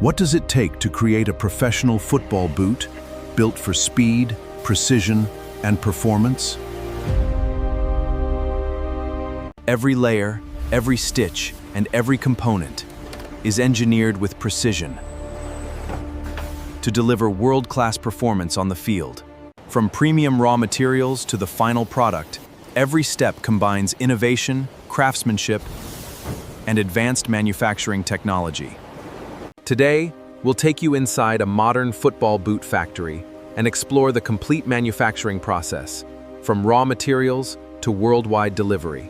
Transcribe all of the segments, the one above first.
What does it take to create a professional football boot built for speed, precision, and performance? Every layer, every stitch, and every component is engineered with precision to deliver world-class performance on the field. From premium raw materials to the final product, every step combines innovation, craftsmanship, and advanced manufacturing technology. Today, we'll take you inside a modern football boot factory and explore the complete manufacturing process, from raw materials to worldwide delivery.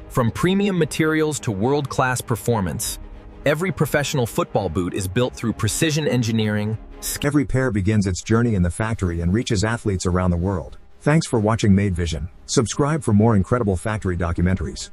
From premium materials to world-class performance, every professional football boot is built through precision engineering. Every pair begins its journey in the factory and reaches athletes around the world. Thanks for watching Made Vision. Subscribe for more incredible factory documentaries.